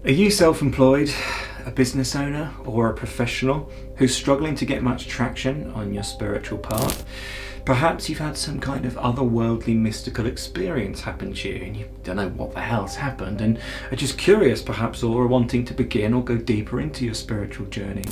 Are you self-employed, a business owner, or a professional who's struggling to get much traction on your spiritual path? Perhaps you've had some kind of otherworldly mystical experience happen to you and you don't know what the hell's happened and are just curious perhaps, or are wanting to begin or go deeper into your spiritual journey.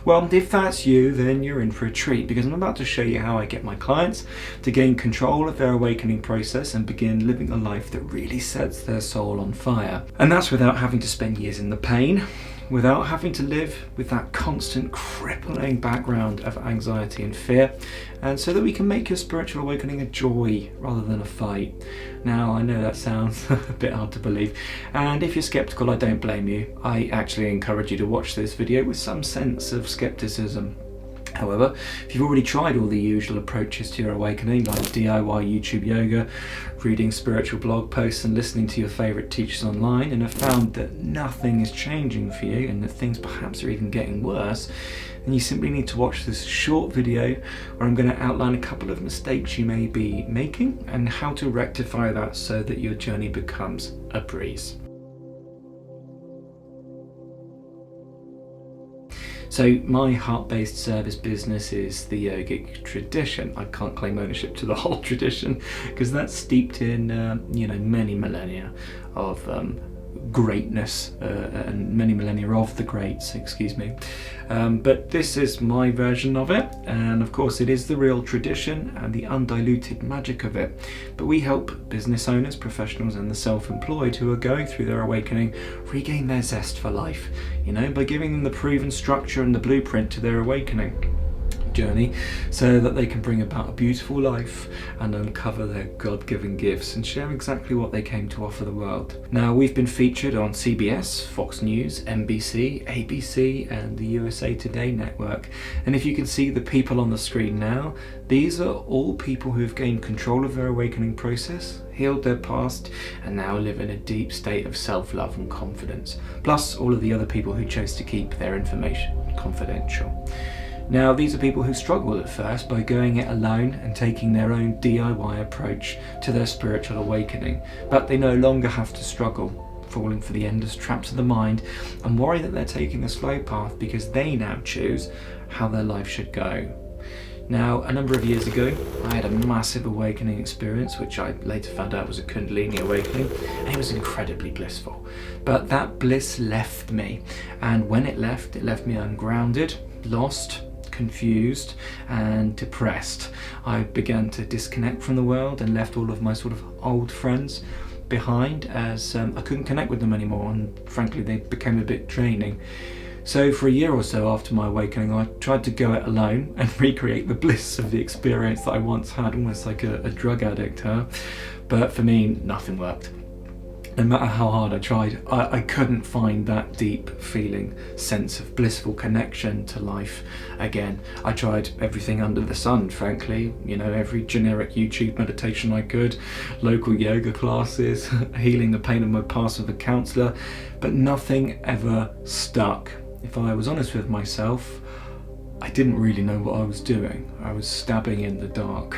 Well, if that's you, then you're in for a treat, because I'm about to show you how I get my clients to gain control of their awakening process and begin living a life that really sets their soul on fire. And that's without having to spend years in the pain, without having to live with that constant crippling background of anxiety and fear, and so that we can make your spiritual awakening a joy rather than a fight. Now, I know that sounds a bit hard to believe, and if you're skeptical, I don't blame you. I actually encourage you to watch this video with some sense of skepticism. However, if you've already tried all the usual approaches to your awakening, like DIY YouTube yoga, reading spiritual blog posts and listening to your favourite teachers online, and have found that nothing is changing for you and that things perhaps are even getting worse, then you simply need to watch this short video where I'm going to outline a couple of mistakes you may be making and how to rectify that so that your journey becomes a breeze. So my heart-based service business is the Yogic tradition. I can't claim ownership to the whole tradition because that's steeped in many millennia of greatness and many millennia of the greats, excuse me. But this is my version of it, and of course it is the real tradition and the undiluted magic of it. But we help business owners, professionals and the self-employed who are going through their awakening regain their zest for life, by giving them the proven structure and the blueprint to their awakening journey so that they can bring about a beautiful life and uncover their God-given gifts and share exactly what they came to offer the world. Now, we've been featured on CBS, Fox News, NBC, ABC and the USA Today network, and if you can see the people on the screen now, these are all people who've gained control of their awakening process, healed their past, and now live in a deep state of self-love and confidence, plus all of the other people who chose to keep their information confidential. Now, these are people who struggled at first by going it alone and taking their own DIY approach to their spiritual awakening, but they no longer have to struggle, falling for the endless traps of the mind and worry that they're taking the slow path because they now choose how their life should go. Now, a number of years ago, I had a massive awakening experience, which I later found out was a Kundalini awakening, and it was incredibly blissful. But that bliss left me, and when it left me ungrounded, lost, confused and depressed. I began to disconnect from the world and left all of my sort of old friends behind, as I couldn't connect with them anymore, and frankly they became a bit draining. So for a year or so after my awakening, I tried to go it alone and recreate the bliss of the experience that I once had, almost like a drug addict, but for me nothing worked. No matter how hard I tried, I couldn't find that deep feeling, sense of blissful connection to life again. I tried everything under the sun, frankly, every generic YouTube meditation I could, local yoga classes, healing the pain of my past with a counsellor, but nothing ever stuck. If I was honest with myself, I didn't really know what I was doing. I was stabbing in the dark.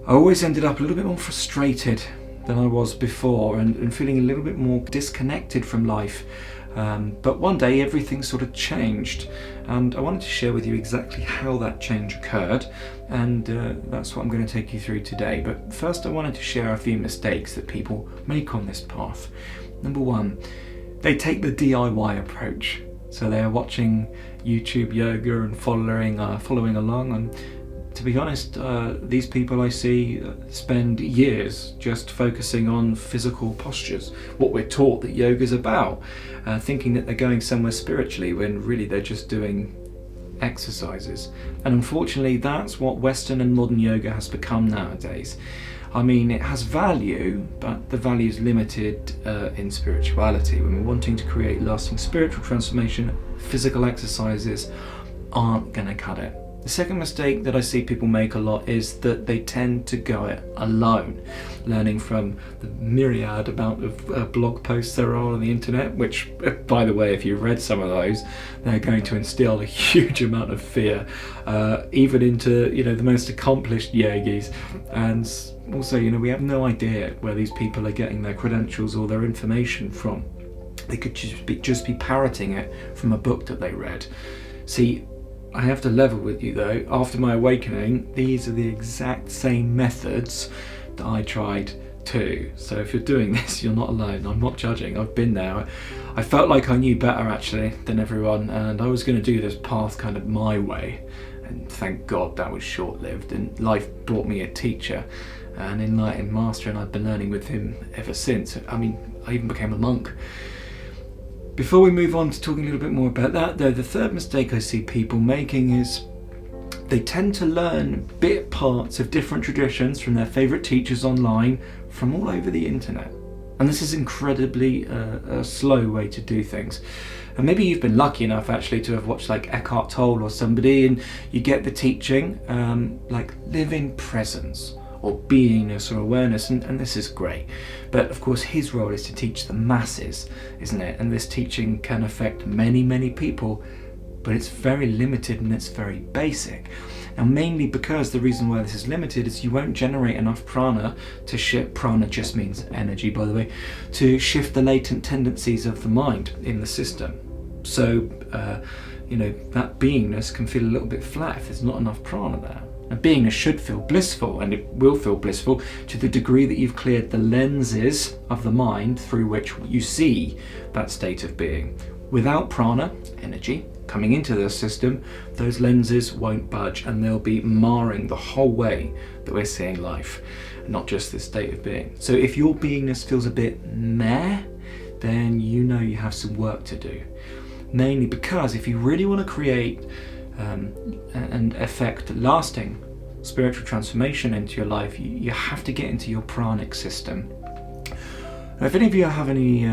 I always ended up a little bit more frustrated than I was before and feeling a little bit more disconnected from life. But one day everything sort of changed, and I wanted to share with you exactly how that change occurred, and that's what I'm going to take you through today. But first I wanted to share a few mistakes that people make on this path. Number one, they take the DIY approach. So they are watching YouTube yoga and following along, and to be honest, these people I see spend years just focusing on physical postures, what we're taught that yoga's about, thinking that they're going somewhere spiritually when really they're just doing exercises. And unfortunately that's what Western and modern yoga has become nowadays. I mean, it has value, but the value is limited in spirituality. When we're wanting to create lasting spiritual transformation, physical exercises aren't going to cut it. The second mistake that I see people make a lot is that they tend to go it alone, learning from the myriad amount of blog posts there are on the internet, which, by the way, if you've read some of those, they're going to instill a huge amount of fear, even into the most accomplished yogis. And also, we have no idea where these people are getting their credentials or their information from. They could just be parroting it from a book that they read. See, I have to level with you though, after my awakening, these are the exact same methods that I tried too. So if you're doing this, you're not alone. I'm not judging, I've been there. I felt like I knew better actually than everyone, and I was going to do this path kind of my way. And thank God that was short-lived, and life brought me a teacher, an enlightened master, and I've been learning with him ever since. I mean, I even became a monk. Before we move on to talking a little bit more about that though, the third mistake I see people making is they tend to learn bit parts of different traditions from their favourite teachers online from all over the internet. And this is incredibly a slow way to do things. And maybe you've been lucky enough actually to have watched like Eckhart Tolle or somebody, and you get the teaching like live in presence or beingness or awareness, and this is great. But of course his role is to teach the masses, isn't it? And this teaching can affect many, many people, but it's very limited and it's very basic. Now mainly because the reason why this is limited is you won't generate enough prana to shift, prana just means energy by the way, to shift the latent tendencies of the mind in the system. So you know, that beingness can feel a little bit flat if there's not enough prana there. Now, beingness should feel blissful, and it will feel blissful to the degree that you've cleared the lenses of the mind through which you see that state of being. Without prana, energy, coming into the system, those lenses won't budge, and they'll be marring the whole way that we're seeing life, not just this state of being. So if your beingness feels a bit meh, then you know you have some work to do. Mainly because if you really want to create and effect lasting spiritual transformation into your life, you have to get into your pranic system. Now, if any of you have any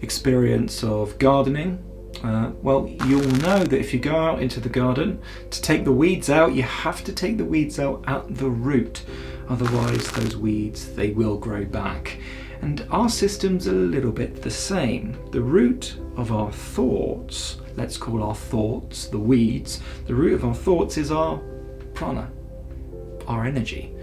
experience of gardening, well, you'll know that if you go out into the garden to take the weeds out, you have to take the weeds out at the root. Otherwise those weeds, they will grow back. And our system's a little bit the same. The root of our thoughts, let's call our thoughts the weeds, the root of our thoughts is our prana, our energy.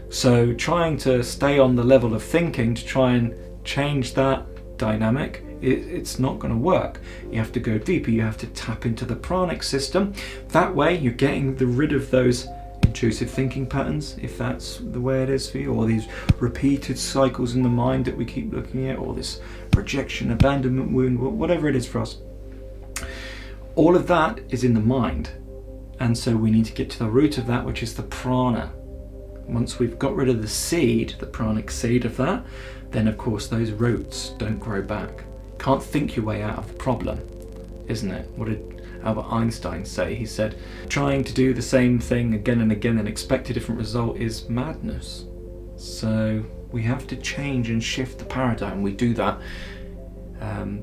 So trying to stay on the level of thinking to try and change that dynamic, it's not going to work. You have to go deeper, you have to tap into the pranic system. That way you're getting rid of those intrusive thinking patterns, if that's the way it is for you, or these repeated cycles in the mind that we keep looking at, or this rejection, abandonment wound, whatever it is for us. All of that is in the mind, and so we need to get to the root of that, which is the prana. Once we've got rid of the seed, the pranic seed of that, then of course those roots don't grow back. Can't think your way out of the problem, isn't it? What did Albert Einstein say? He said, trying to do the same thing again and again and expect a different result is madness. So we have to change and shift the paradigm. We do that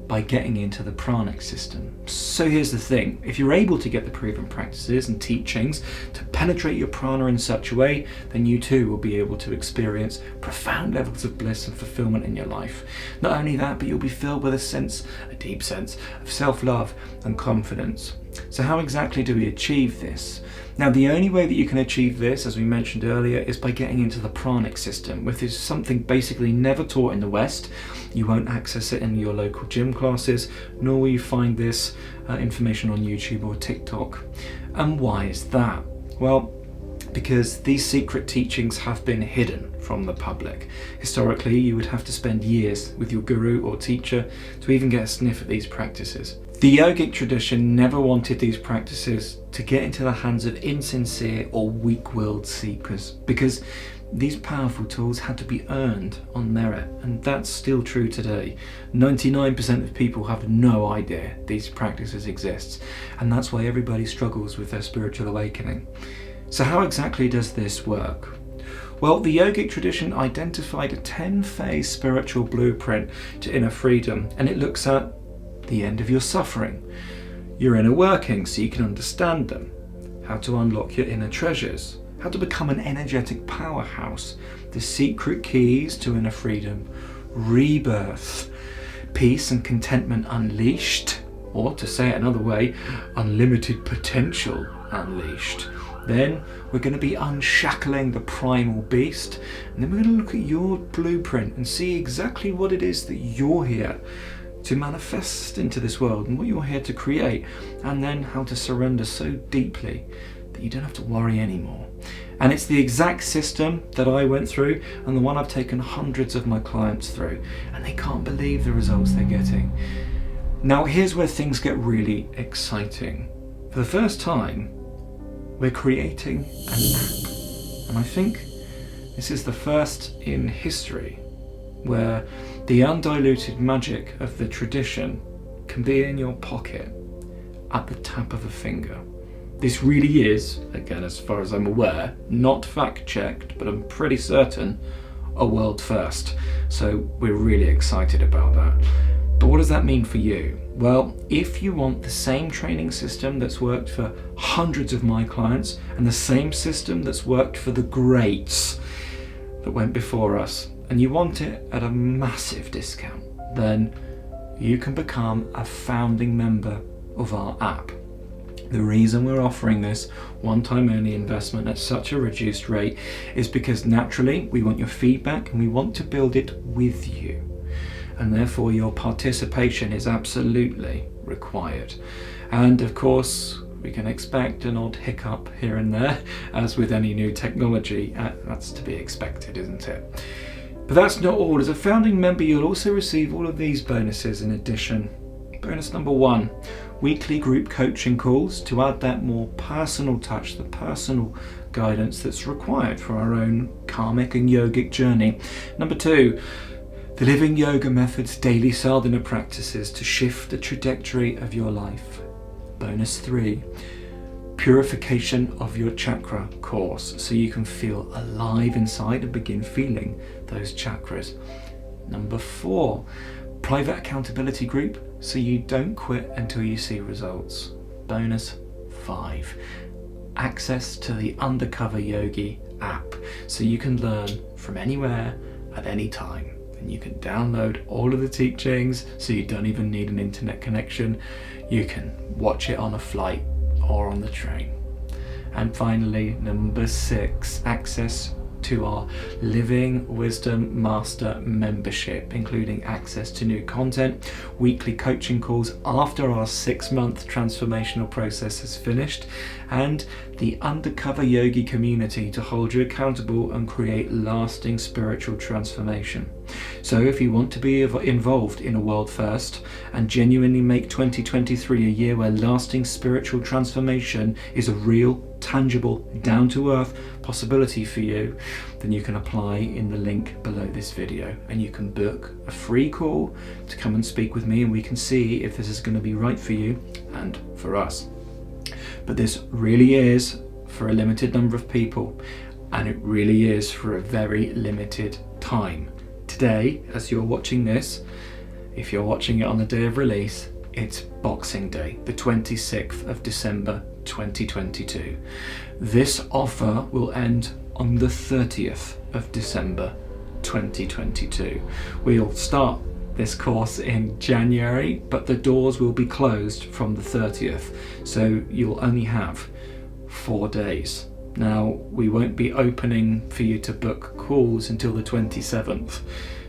by getting into the pranic system. So here's the thing, if you're able to get the proven practices and teachings to penetrate your prana in such a way, then you too will be able to experience profound levels of bliss and fulfillment in your life. Not only that, but you'll be filled with a deep sense of self-love and confidence. So how exactly do we achieve this? Now, the only way that you can achieve this, as we mentioned earlier, is by getting into the pranic system, which is something basically never taught in the West. You won't access it in your local gym classes, nor will you find this information on YouTube or TikTok. And why is that? Well, because these secret teachings have been hidden from the public. Historically, you would have to spend years with your guru or teacher to even get a sniff at these practices. The yogic tradition never wanted these practices to get into the hands of insincere or weak-willed seekers, because these powerful tools had to be earned on merit, and that's still true today. 99% of people have no idea these practices exist, and that's why everybody struggles with their spiritual awakening. So how exactly does this work? Well, the yogic tradition identified a 10-phase spiritual blueprint to inner freedom, and it looks at the end of your suffering, your inner workings so you can understand them, how to unlock your inner treasures, how to become an energetic powerhouse, the secret keys to inner freedom, rebirth, peace and contentment unleashed, or to say it another way, unlimited potential unleashed. Then we're going to be unshackling the primal beast, and then we're going to look at your blueprint and see exactly what it is that you're here to manifest into this world and what you're here to create, and then how to surrender so deeply that you don't have to worry anymore. And it's the exact system that I went through and the one I've taken hundreds of my clients through, and they can't believe the results they're getting. Now here's where things get really exciting. For the first time, we're creating an app, and I think this is the first in history where the undiluted magic of the tradition can be in your pocket at the tap of a finger. This really is, again as far as I'm aware, not fact checked, but I'm pretty certain a world first. So we're really excited about that. But what does that mean for you? Well, if you want the same training system that's worked for hundreds of my clients and the same system that's worked for the greats that went before us, and you want it at a massive discount, then you can become a founding member of our app. The reason we're offering this one-time only investment at such a reduced rate is because naturally we want your feedback and we want to build it with you. And therefore your participation is absolutely required. And of course, we can expect an odd hiccup here and there, as with any new technology. That's to be expected, isn't it? But that's not all. As a founding member, you'll also receive all of these bonuses in addition. Bonus number 1, weekly group coaching calls to add that more personal touch, the personal guidance that's required for our own karmic and yogic journey. Number 2, the Living Yoga Method's daily sadhana practices to shift the trajectory of your life. Bonus 3, purification of your chakra course so you can feel alive inside and begin feeling those chakras. Number 4, private accountability group so you don't quit until you see results. Bonus 5, access to the Undercover Yogi app so you can learn from anywhere at any time. And you can download all of the teachings so you don't even need an internet connection. You can watch it on a flight or on the train. And finally, number 6, access to our Living Wisdom Master membership, including access to new content, weekly coaching calls after our 6-month transformational process is finished, and the Undercover Yogi community to hold you accountable and create lasting spiritual transformation. So if you want to be involved in a world first and genuinely make 2023 a year where lasting spiritual transformation is a real, tangible, down-to-earth possibility for you, then you can apply in the link below this video and you can book a free call to come and speak with me, and we can see if this is going to be right for you and for us. But this really is for a limited number of people, and it really is for a very limited time. Today, as you're watching this, if you're watching it on the day of release, it's Boxing Day, the 26th of December 2022. This offer will end on the 30th of December 2022. We'll start this course in January, but the doors will be closed from the 30th, so you'll only have 4 days. Now, we won't be opening for you to book calls until the 27th,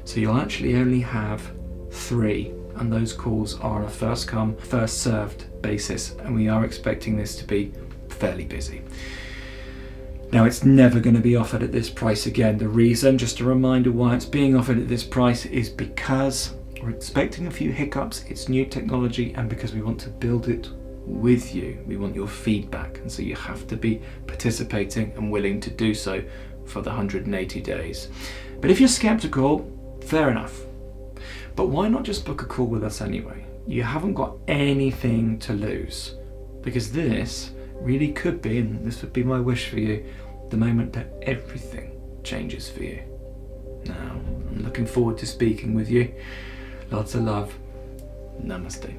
so you'll actually only have 3, and those calls are on a first come, first served basis, and we are expecting this to be fairly busy. Now, it's never going to be offered at this price again. The reason, just a reminder why it's being offered at this price, is because we're expecting a few hiccups, it's new technology, and because we want to build it with you. We want your feedback, and so you have to be participating and willing to do so for the 180 days. But if you're skeptical, fair enough. But why not just book a call with us anyway? You haven't got anything to lose, because this really could be, and this would be my wish for you, the moment that everything changes for you. Now, I'm looking forward to speaking with you. Lots of love. Namaste.